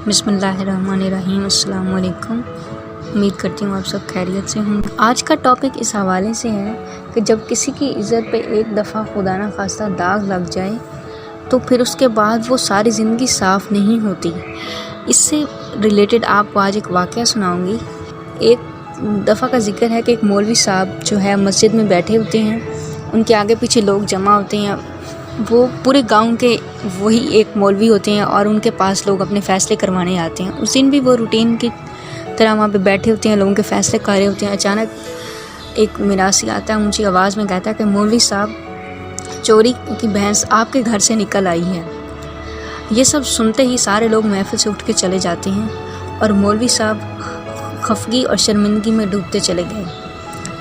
बिस्मिल्लाहिर्रहमानिर्रहीम। अस्सलाम वालेकुम। उम्मीद करती हूँ आप सब खैरियत से होंगे। आज का टॉपिक इस हवाले से है कि जब किसी की इज़्ज़त पे एक दफ़ा खुदा न खास्ता दाग लग जाए तो फिर उसके बाद वो सारी ज़िंदगी साफ़ नहीं होती। इससे रिलेटेड आपको आज एक वाक़या सुनाऊँगी। एक दफ़ा का ज़िक्र है कि एक मौलवी साहब जो है मस्जिद में बैठे होते हैं, उनके आगे पीछे लोग जमा होते हैं। वो पूरे गांव के वही एक मौलवी होते हैं और उनके पास लोग अपने फ़ैसले करवाने आते हैं। उस दिन भी वो रूटीन की तरह वहाँ पे बैठे होते हैं, लोगों के फ़ैसले कर रहे होते हैं। अचानक एक मिरासी आता है, ऊंची आवाज़ में कहता है कि मौलवी साहब, चोरी की भैंस आपके घर से निकल आई है। ये सब सुनते ही सारे लोग महफिल से उठ के चले जाते हैं और मौलवी साहब खफगी और शर्मिंदगी में डूबते चले गए।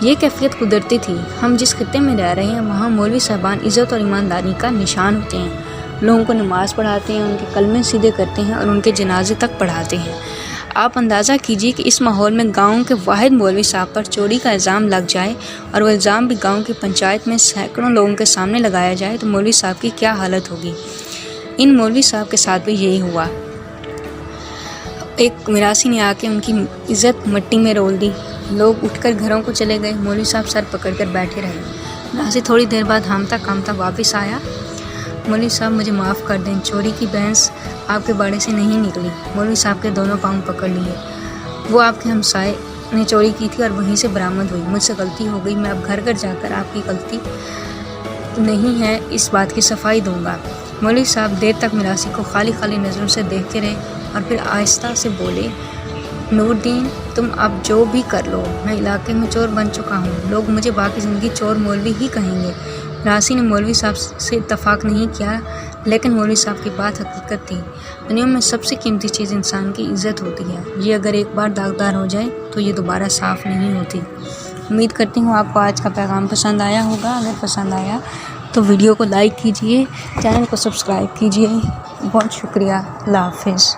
ये कैफियत कुदरती थी। हम जिस खित्ते में रह रहे हैं वहाँ मौलवी साहबान इज़्ज़त और ईमानदारी का निशान होते हैं। लोगों को नमाज़ पढ़ाते हैं, उनके कलमे सीधे करते हैं और उनके जनाजे तक पढ़ाते हैं। आप अंदाज़ा कीजिए कि इस माहौल में गांव के वाहिद मौलवी साहब पर चोरी का इल्ज़ाम लग जाए और वह इल्ज़ाम भी गांव की पंचायत में सैकड़ों लोगों के सामने लगाया जाए तो मौलवी साहब की क्या हालत होगी। इन मौलवी साहब के साथ भी यही हुआ। एक मिरासी ने आके उनकी इज़्ज़त मिट्टी में रोल दी। लोग उठकर घरों को चले गए। मौलवी साहब सर पकड़कर बैठे रहे। मिरासी थोड़ी देर बाद हामता वापस आया। मौलवी साहब, मुझे माफ़ कर दें, चोरी की भैंस आपके बाड़े से नहीं निकली। मौलवी साहब के दोनों पाँव पकड़ लिए। वो आपके हमसाए ने चोरी की थी और वहीं से बरामद हुई। मुझसे गलती हो गई। मैं अब घर घर जाकर आपकी गलती नहीं है इस बात की सफाई दूंगा। मौलवी साहब देर तक मिरासी को खाली नज़रों से देखते रहे और फिर आहिस्ता से बोले, नूरुद्दीन, तुम अब जो भी कर लो, मैं इलाके में चोर बन चुका हूँ। लोग मुझे बाकी ज़िंदगी चोर मौलवी ही कहेंगे। मिरासी ने मौलवी साहब से इत्तफाक नहीं किया, लेकिन मौलवी साहब की बात हकीकत थी। दुनिया में सबसे कीमती चीज़ इंसान की इज़्ज़त होती है। ये अगर एक बार दागदार हो जाए तो ये दोबारा साफ़ नहीं होती। उम्मीद करती हूँ आपको आज का पैगाम पसंद आया होगा। अगर पसंद आया तो वीडियो को लाइक कीजिए, चैनल को सब्सक्राइब कीजिए। बहुत शुक्रिया। अल्लाह हाफ़िज़।